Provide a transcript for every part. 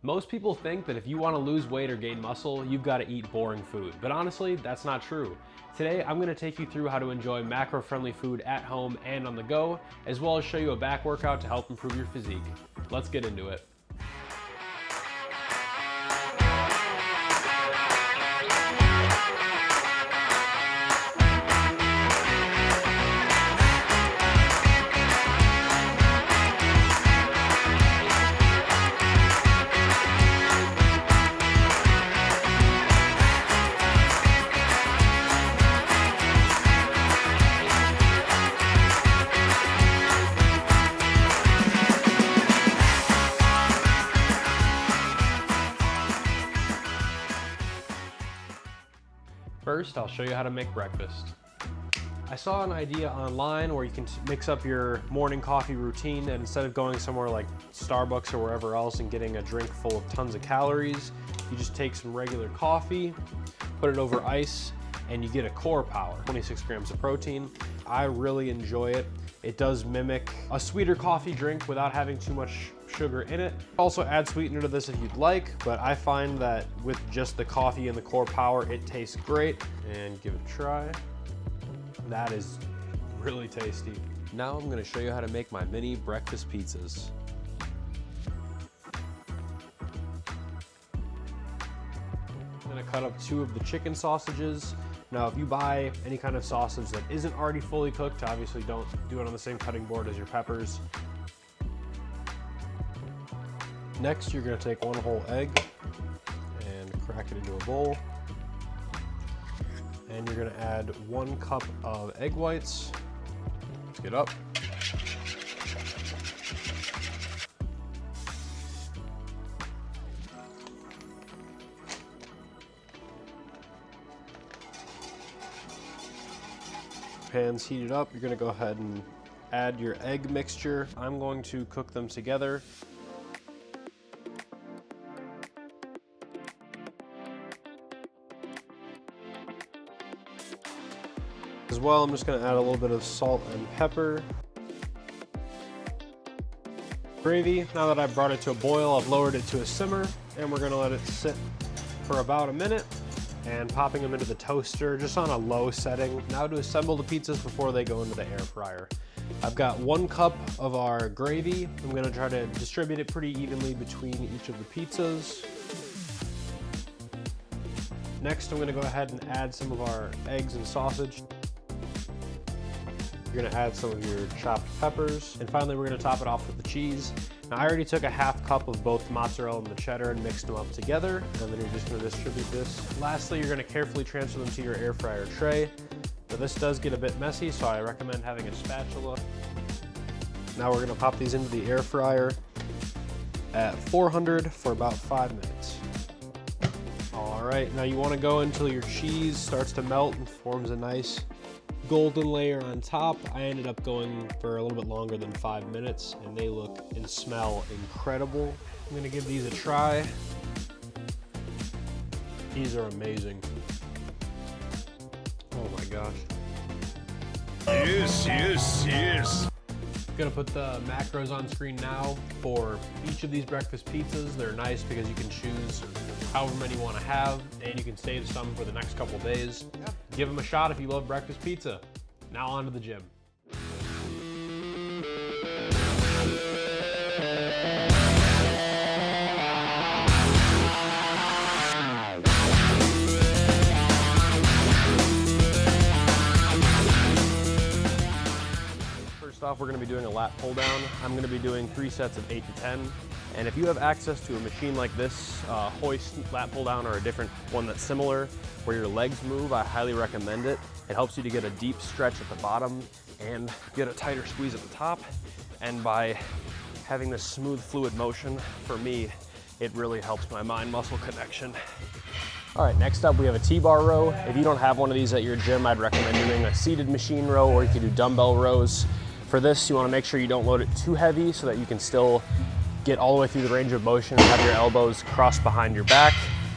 Most people think that if you want to lose weight or gain muscle, you've got to eat boring food. But honestly, that's not true. Today, I'm going to take you through how to enjoy macro-friendly food at home and on the go, as well as show you a back workout to help improve your physique. Let's get into it. First, I'll show you how to make breakfast. I saw an idea online where you can mix up your morning coffee routine, and instead of going somewhere like Starbucks or wherever else and getting a drink full of tons of calories, you just take some regular coffee, put it over ice, and you get a core power, 26 grams of protein. I really enjoy it. It does mimic a sweeter coffee drink without having too much sugar in it. Also add sweetener to this if you'd like, but I find that with just the coffee and the core power, it tastes great. And give it a try. That is really tasty. Now I'm gonna show you how to make my mini breakfast pizzas. I'm gonna cut up 2 of the chicken sausages. Now, if you buy any kind of sausage that isn't already fully cooked, obviously don't do it on the same cutting board as your peppers. Next, you're gonna take 1 whole egg and crack it into a bowl. And you're gonna add 1 cup of egg whites. Let's get up. Pan's heated up, you're gonna go ahead and add your egg mixture. I'm going to cook them together. As well, I'm just gonna add a little bit of salt and pepper. Gravy, now that I've brought it to a boil, I've lowered it to a simmer, and we're gonna let it sit for about a minute. And popping them into the toaster just on a low setting. Now to assemble the pizzas before they go into the air fryer. I've got 1 cup of our gravy. I'm gonna try to distribute it pretty evenly between each of the pizzas. Next, I'm gonna go ahead and add some of our eggs and sausage. You're gonna add some of your chopped peppers. And finally, we're gonna top it off with the cheese. Now, I already took a 1/2 cup of both the mozzarella and the cheddar and mixed them up together. And then you're just gonna distribute this. Lastly, you're gonna carefully transfer them to your air fryer tray. Now, this does get a bit messy, so I recommend having a spatula. Now we're gonna pop these into the air fryer at 400 for about 5 minutes. All right, now you wanna go until your cheese starts to melt and forms a nice golden layer on top. I ended up going for a little bit longer than 5 minutes, and they look and smell incredible. I'm gonna give these a try. These are amazing. Oh my gosh. Yes, yes, yes. I'm gonna put the macros on screen now for each of these breakfast pizzas. They're nice because you can choose however many you want to have, and you can save some for the next couple days. Yeah. Give them a shot if you love breakfast pizza. Now on to the gym. First off, we're gonna be doing a lat pull down. I'm gonna be doing 3 sets of 8 to 10. And if you have access to a machine like this, hoist, lat pull down, or a different one that's similar, where your legs move, I highly recommend it. It helps you to get a deep stretch at the bottom and get a tighter squeeze at the top. And by having this smooth fluid motion, for me, it really helps my mind-muscle connection. All right, next up we have a T-bar row. If you don't have one of these at your gym, I'd recommend doing a seated machine row, or you can do dumbbell rows. For this, you wanna make sure you don't load it too heavy so that you can still get all the way through the range of motion and have your elbows crossed behind your back,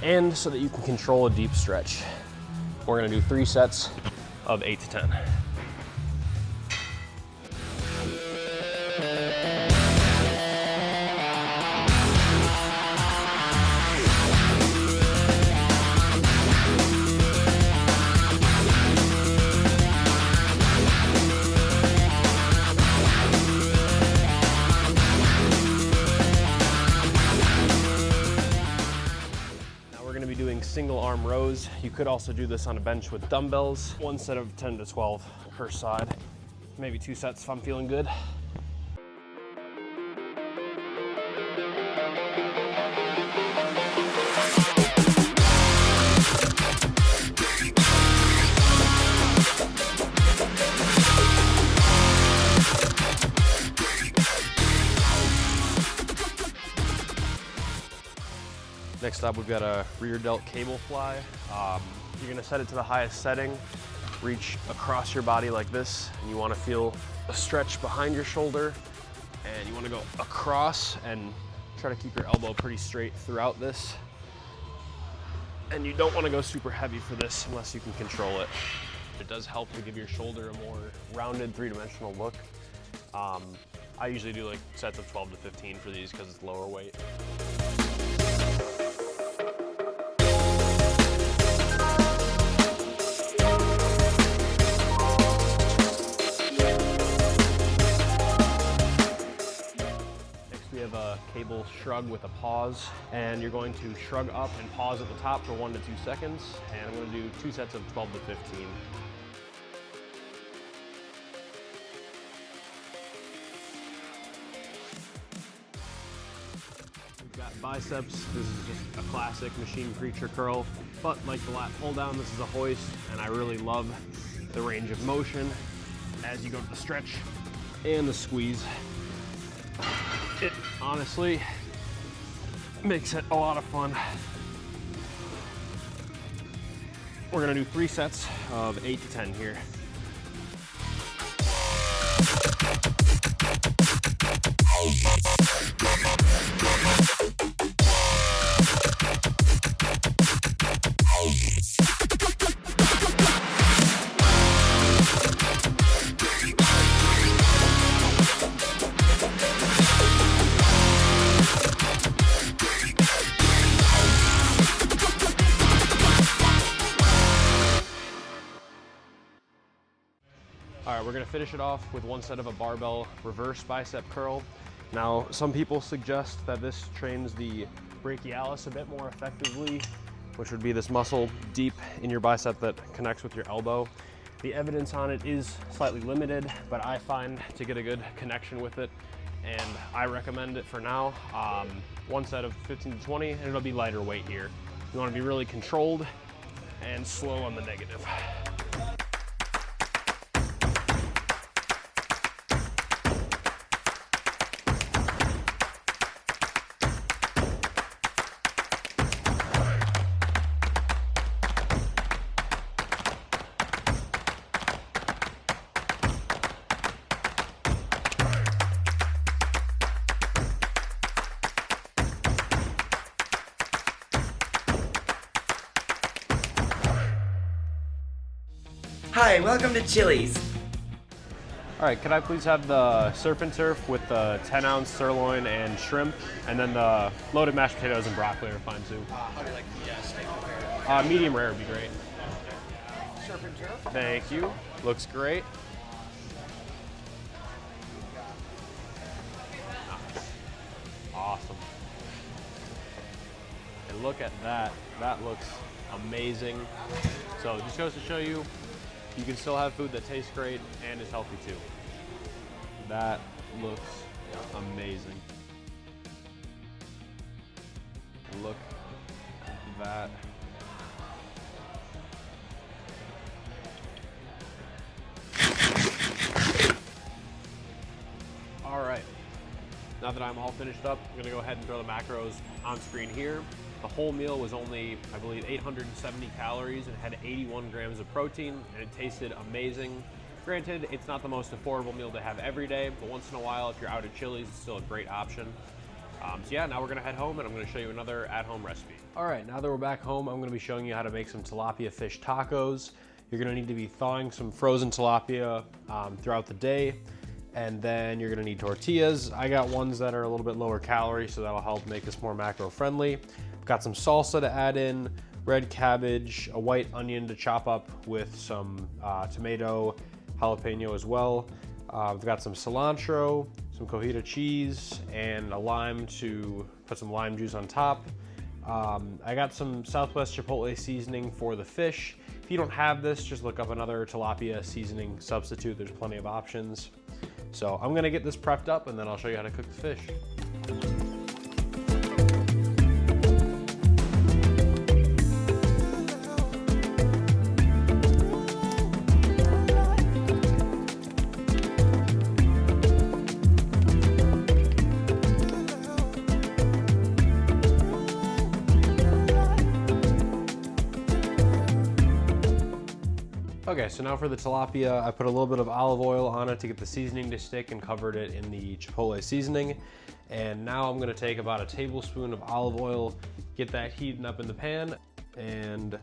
and so that you can control a deep stretch. We're gonna do 3 sets of 8 to 10. doing single arm rows. You could also do this on a bench with dumbbells. One set of 10 to 12 per side. Maybe 2 sets if I'm feeling good. Next up, we've got a rear delt cable fly. You're gonna set it to the highest setting, reach across your body like this, and you wanna feel a stretch behind your shoulder, and you wanna go across and try to keep your elbow pretty straight throughout this. And you don't wanna go super heavy for this unless you can control it. It does help to give your shoulder a more rounded, three-dimensional look. I usually do like sets of 12 to 15 for these because it's lower weight. We have a cable shrug with a pause, and you're going to shrug up and pause at the top for 1 to 2 seconds, and I'm going to do 2 sets of 12 to 15. We've got biceps. This is just a classic machine creature curl, but like the lat pull down, this is a hoist, and I really love the range of motion as you go to the stretch and the squeeze. It honestly makes it a lot of fun. We're gonna do 3 sets of 8 to 10 here. All right, we're gonna finish it off with 1 set of a barbell reverse bicep curl. Now, some people suggest that this trains the brachialis a bit more effectively, which would be this muscle deep in your bicep that connects with your elbow. The evidence on it is slightly limited, but I find to get a good connection with it, and I recommend it for now. 1 set of 15 to 20, and it'll be lighter weight here. You wanna be really controlled and slow on the negative. Hi, welcome to Chili's. All right, could I please have the surf and turf with the 10-ounce sirloin and shrimp, and then the loaded mashed potatoes and broccoli are fine too. How do you like the steak prepared? Medium rare would be great. Surf and turf? Thank you. Looks great. Nice. Awesome. And look at that. That looks amazing. So it just goes to show you, you can still have food that tastes great and is healthy too. That looks amazing. Look at that. All right, now that I'm all finished up, I'm gonna go ahead and throw the macros on screen here. The whole meal was only, I believe, 870 calories and had 81 grams of protein, and it tasted amazing. Granted, it's not the most affordable meal to have every day, but once in a while, if you're out at Chili's, it's still a great option. So yeah, now we're gonna head home and I'm gonna show you another at-home recipe. All right, now that we're back home, I'm gonna be showing you how to make some tilapia fish tacos. You're gonna need to be thawing some frozen tilapia throughout the day, and then you're gonna need tortillas. I got ones that are a little bit lower calorie, so that'll help make this more macro friendly. Got some salsa to add in, red cabbage, a white onion to chop up with some tomato, jalapeno as well. We've got some cilantro, some cojita cheese, and a lime to put some lime juice on top. I got some Southwest Chipotle seasoning for the fish. If you don't have this, just look up another tilapia seasoning substitute. There's plenty of options. So I'm gonna get this prepped up and then I'll show you how to cook the fish. Okay, so now for the tilapia, I put a little bit of olive oil on it to get the seasoning to stick and covered it in the Chipotle seasoning. And now I'm gonna take about a tablespoon of olive oil, get that heating up in the pan. And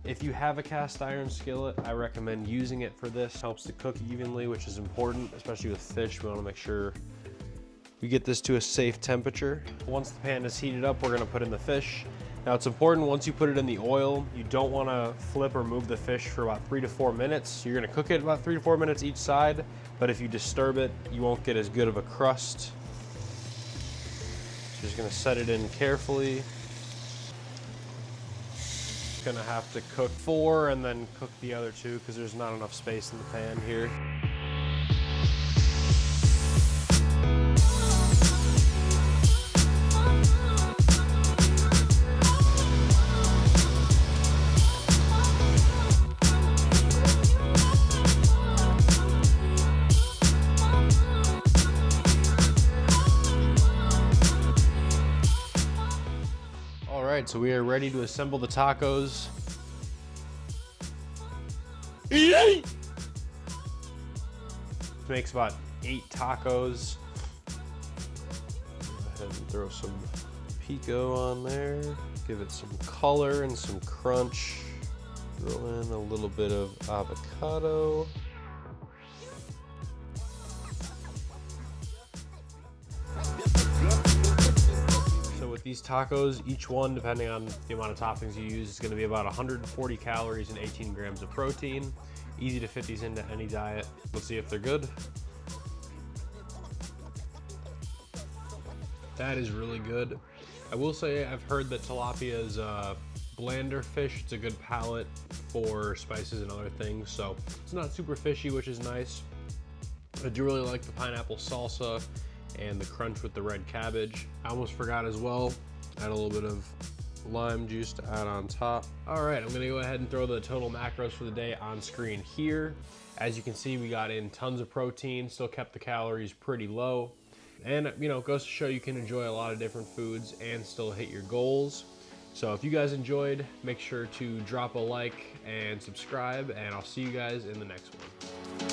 if you have a cast iron skillet, I recommend using it for this. Helps to cook evenly, which is important, especially with fish. We wanna make sure we get this to a safe temperature. Once the pan is heated up, we're gonna put in the fish. Now it's important, once you put it in the oil, you don't want to flip or move the fish for about 3 to 4 minutes. You're going to cook it about 3 to 4 minutes each side, but if you disturb it, you won't get as good of a crust. So just going to set it in carefully. Going to have to cook 4 and then cook the other 2 because there's not enough space in the pan here. Alright, so we are ready to assemble the tacos. Makes about 8 tacos. Go ahead and throw some pico on there. Give it some color and some crunch. Throw in a little bit of avocado. These tacos, each one, depending on the amount of toppings you use, is going to be about 140 calories and 18 grams of protein. Easy to fit these into any diet. Let's see if they're good. That is really good. I will say I've heard that tilapia is a blander fish. It's a good palate for spices and other things, so it's not super fishy, which is nice. I do really like the pineapple salsa and the crunch with the red cabbage. I almost forgot as well, add a little bit of lime juice to add on top. All right, I'm gonna go ahead and throw the total macros for the day on screen here. As you can see, we got in tons of protein, still kept the calories pretty low. And you know, it goes to show you can enjoy a lot of different foods and still hit your goals. So if you guys enjoyed, make sure to drop a like and subscribe, and I'll see you guys in the next one.